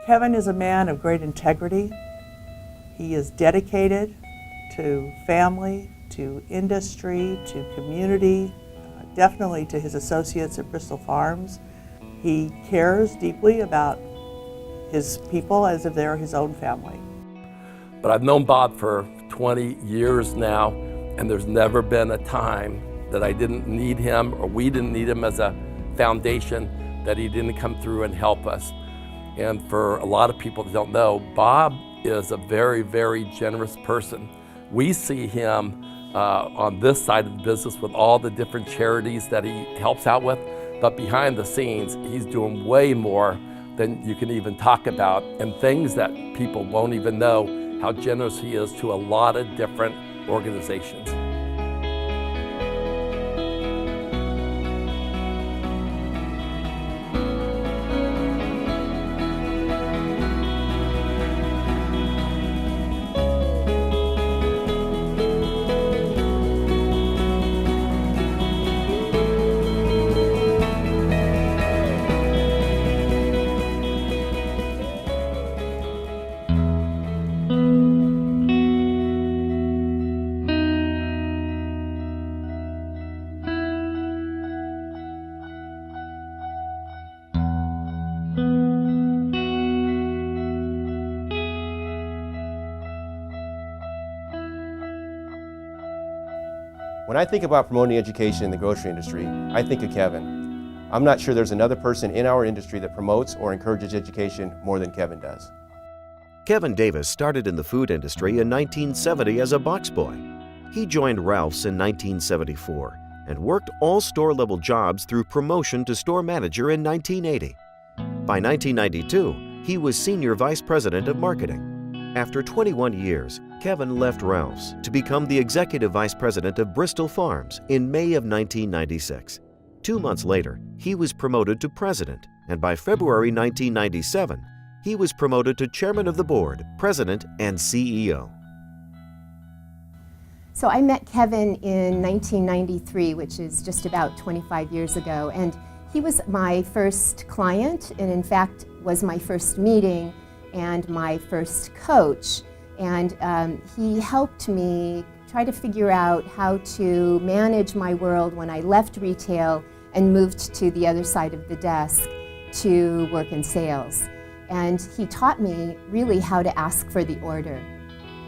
Kevin is a man of great integrity. He is dedicated to family, to industry, to community, definitely to his associates at Bristol Farms. He cares deeply about his people as if they're his own family. But I've known Bob for 20 years now, and there's never been a time that I didn't need him or we didn't need him as a foundation that he didn't come through and help us. And for a lot of people that don't know, Bob is a very, very generous person. We see him on this side of the business with all the different charities that he helps out with, but behind the scenes, he's doing way more than you can even talk about, and things that people won't even know how generous he is to a lot of different organizations. When I think about promoting education in the grocery industry, I think of Kevin. I'm not sure there's another person in our industry that promotes or encourages education more than Kevin does. Kevin Davis started in the food industry in 1970 as a box boy. He joined Ralph's in 1974 and worked all store-level jobs through promotion to store manager in 1980. By 1992, he was Senior Vice President of Marketing. After 21 years, Kevin left Ralph's to become the Executive Vice President of Bristol Farms in May of 1996. 2 months later, he was promoted to President, and by February 1997, he was promoted to Chairman of the Board, President, and CEO. So I met Kevin in 1993, which is just about 25 years ago, and he was my first client, and in fact was my first meeting and my first coach. And he helped me try to figure out how to manage my world when I left retail and moved to the other side of the desk to work in sales. And he taught me really how to ask for the order.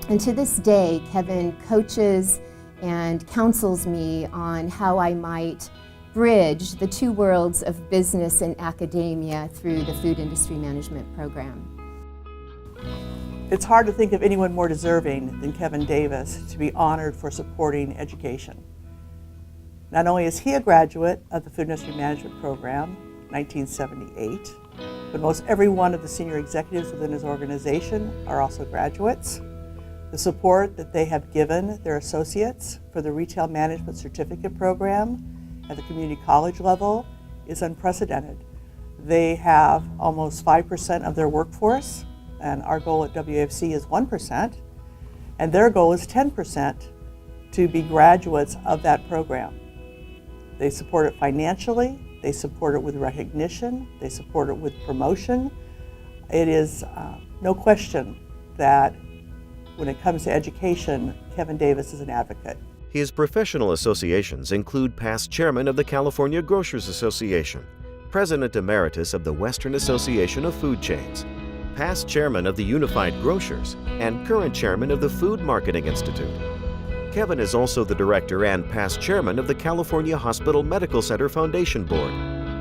And to this day, Kevin coaches and counsels me on how I might bridge the two worlds of business and academia through the food industry management program. It's hard to think of anyone more deserving than Kevin Davis to be honored for supporting education. Not only is he a graduate of the Food Industry Management Program, 1978, but most every one of the senior executives within his organization are also graduates. The support that they have given their associates for the Retail Management Certificate Program at the community college level is unprecedented. They have almost 5% of their workforce, and our goal at WAFC is 1%, and their goal is 10% to be graduates of that program. They support it financially, they support it with recognition, they support it with promotion. It is no question that when it comes to education, Kevin Davis is an advocate. His professional associations include past chairman of the California Grocers Association, president emeritus of the Western Association of Food Chains, past chairman of the Unified Grocers, and current chairman of the Food Marketing Institute. Kevin is also the director and past chairman of the California Hospital Medical Center Foundation Board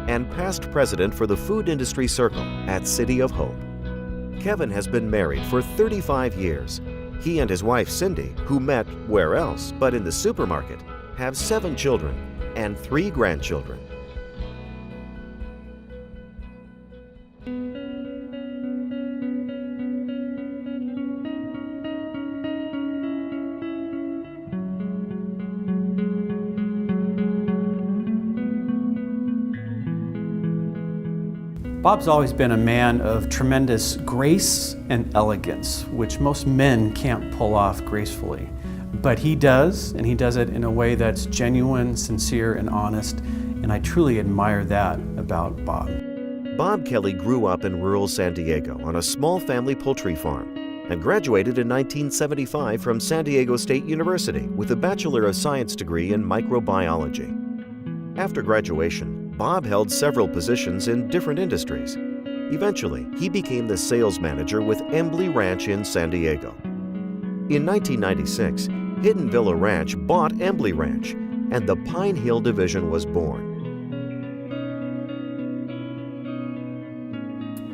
and past president for the Food Industry Circle at City of Hope. Kevin has been married for 35 years. He and his wife Cindy, who met where else but in the supermarket, have 7 children and 3 grandchildren. Bob's always been a man of tremendous grace and elegance, which most men can't pull off gracefully. But he does, and he does it in a way that's genuine, sincere, and honest, and I truly admire that about Bob. Bob Kelly grew up in rural San Diego on a small family poultry farm and graduated in 1975 from San Diego State University with a Bachelor of Science degree in microbiology. After graduation, Bob held several positions in different industries. Eventually, he became the sales manager with Embley Ranch in San Diego. In 1996, Hidden Villa Ranch bought Embley Ranch, and the Pine Hill Division was born.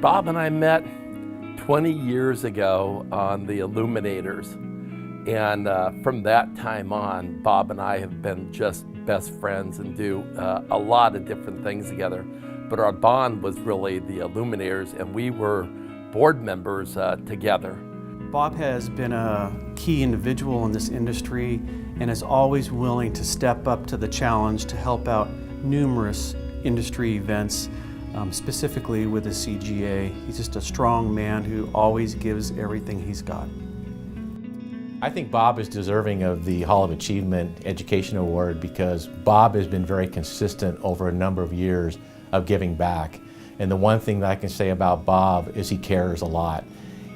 Bob and I met 20 years ago on the Illuminators, and from that time on, Bob and I have been just best friends and do a lot of different things together. But our bond was really the Illuminators, and we were board members together. Bob has been a key individual in this industry and is always willing to step up to the challenge to help out numerous industry events, specifically with the CGA. He's just a strong man who always gives everything he's got. I think Bob is deserving of the Hall of Achievement Education Award because Bob has been very consistent over a number of years of giving back. And the one thing that I can say about Bob is he cares a lot.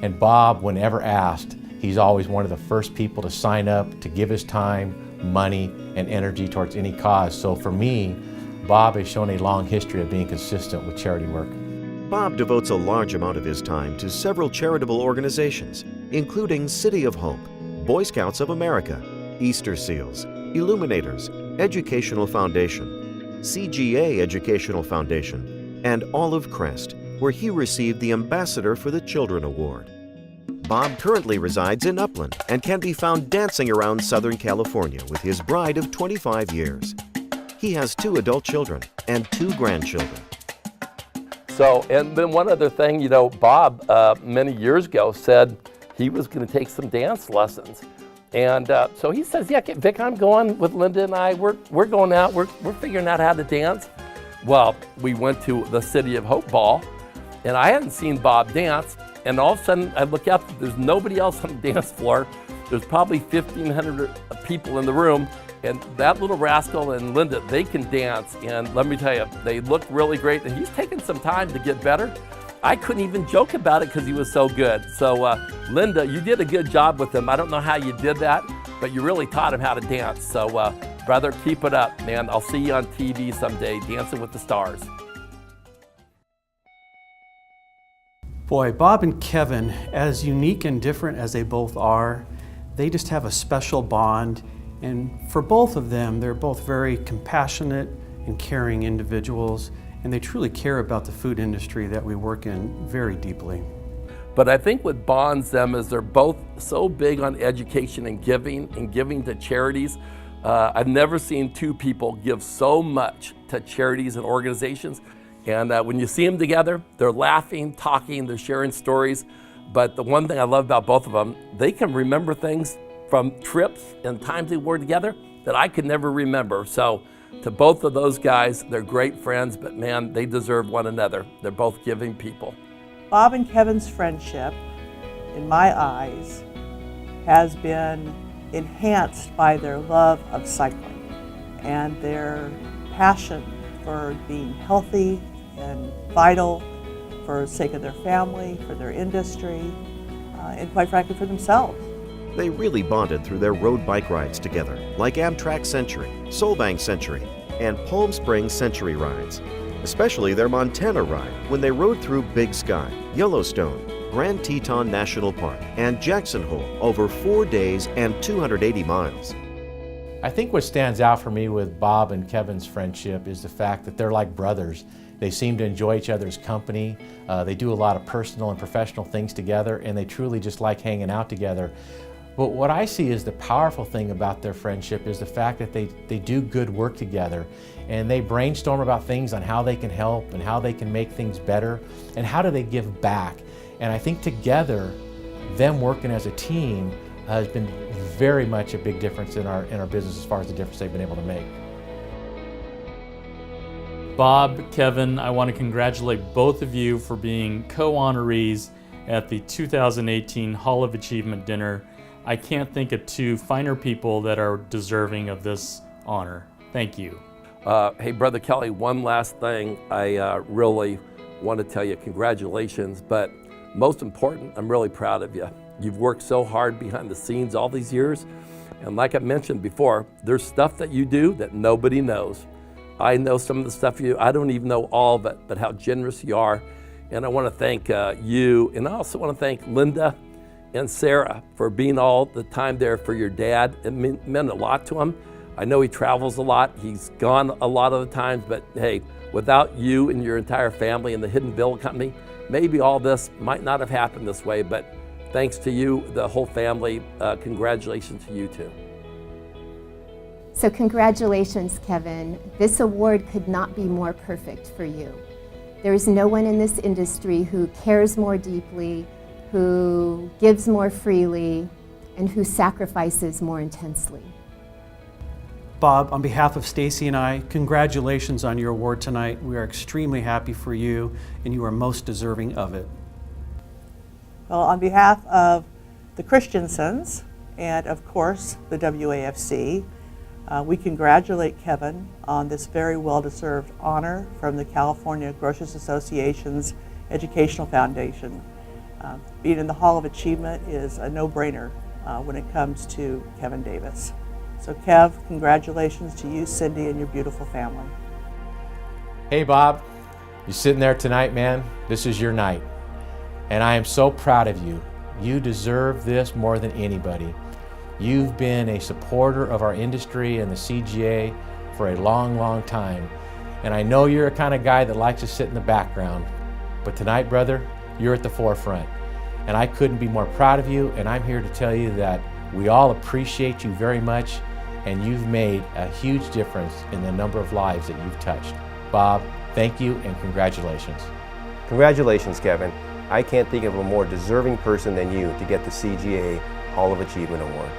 And Bob, whenever asked, he's always one of the first people to sign up, to give his time, money, and energy towards any cause. So for me, Bob has shown a long history of being consistent with charity work. Bob devotes a large amount of his time to several charitable organizations, including City of Hope, Boy Scouts of America, Easter Seals, Illuminators, Educational Foundation, CGA Educational Foundation, and Olive Crest, where he received the Ambassador for the Children Award. Bob currently resides in Upland and can be found dancing around Southern California with his bride of 25 years. He has 2 adult children and 2 grandchildren. So, and then one other thing, you know, Bob many years ago said he was going to take some dance lessons. And so he says, yeah, Vic, I'm going with Linda and I, we're going out, we're figuring out how to dance. Well, we went to the City of Hope Ball, and I hadn't seen Bob dance, and all of a sudden I look up, there's nobody else on the dance floor. There's probably 1,500 people in the room, and that little rascal and Linda, they can dance, and let me tell you, they look really great, and he's taken some time to get better. I couldn't even joke about it because he was so good. So Linda, you did a good job with him. I don't know how you did that, but you really taught him how to dance. So brother, keep it up, man. I'll see you on TV someday, Dancing with the Stars. Boy, Bob and Kevin, as unique and different as they both are, they just have a special bond. And for both of them, they're both very compassionate and caring individuals, and they truly care about the food industry that we work in very deeply. But I think what bonds them is they're both so big on education and giving to charities. I've never seen 2 people give so much to charities and organizations. And when you see them together, they're laughing, talking, they're sharing stories. But the one thing I love about both of them, they can remember things from trips and times they were together that I could never remember. So to both of those guys, they're great friends, but man, they deserve one another. They're both giving people. Bob and Kevin's friendship, in my eyes, has been enhanced by their love of cycling and their passion for being healthy and vital for the sake of their family, for their industry, and quite frankly for themselves. They really bonded through their road bike rides together, like Amtrak Century, Solvang Century, and Palm Springs Century rides. Especially their Montana ride when they rode through Big Sky, Yellowstone, Grand Teton National Park, and Jackson Hole over 4 days and 280 miles. I think what stands out for me with Bob and Kevin's friendship is the fact that they're like brothers. They seem to enjoy each other's company. They do a lot of personal and professional things together, and they truly just like hanging out together. But what I see is the powerful thing about their friendship is the fact that they do good work together, and they brainstorm about things on how they can help and how they can make things better and how do they give back. And I think together, them working as a team has been very much a big difference in our business as far as the difference they've been able to make. Bob, Kevin, I want to congratulate both of you for being co-honorees at the 2018 Hall of Achievement dinner. I can't think of 2 finer people that are deserving of this honor. Thank you. Hey, Brother Kelly, one last thing I really want to tell you congratulations, but most important, I'm really proud of you. You've worked so hard behind the scenes all these years, and like I mentioned before, there's stuff that you do that nobody knows. I know some of the stuff you do. I don't even know all of it, but how generous you are. And I want to thank you, and I also want to thank Linda and Sarah for being all the time there for your dad. It meant a lot to him. I know he travels a lot. He's gone a lot of the times, but hey, without you and your entire family and the Hidden Villa Company, maybe all this might not have happened this way, but thanks to you, the whole family, congratulations to you too. So congratulations, Kevin. This award could not be more perfect for you. There is no one in this industry who cares more deeply, who gives more freely, and who sacrifices more intensely. Bob, on behalf of Stacy and I, congratulations on your award tonight. We are extremely happy for you, and you are most deserving of it. Well, on behalf of the Christiansons and, of course, the WAFC, we congratulate Kevin on this very well-deserved honor from the California Grocers Association's Educational Foundation. Being in the Hall of Achievement is a no-brainer when it comes to Kevin Davis. So Kev, congratulations to you, Cindy, and your beautiful family. Hey Bob, you're sitting there tonight, man. This is your night. And I am so proud of you. You deserve this more than anybody. You've been a supporter of our industry and the CGA for a long, long time. And I know you're a kind of guy that likes to sit in the background. But tonight, brother, you're at the forefront. And I couldn't be more proud of you, and I'm here to tell you that we all appreciate you very much, and you've made a huge difference in the number of lives that you've touched. Bob, thank you and congratulations. Congratulations, Kevin. I can't think of a more deserving person than you to get the CGA Hall of Achievement Award.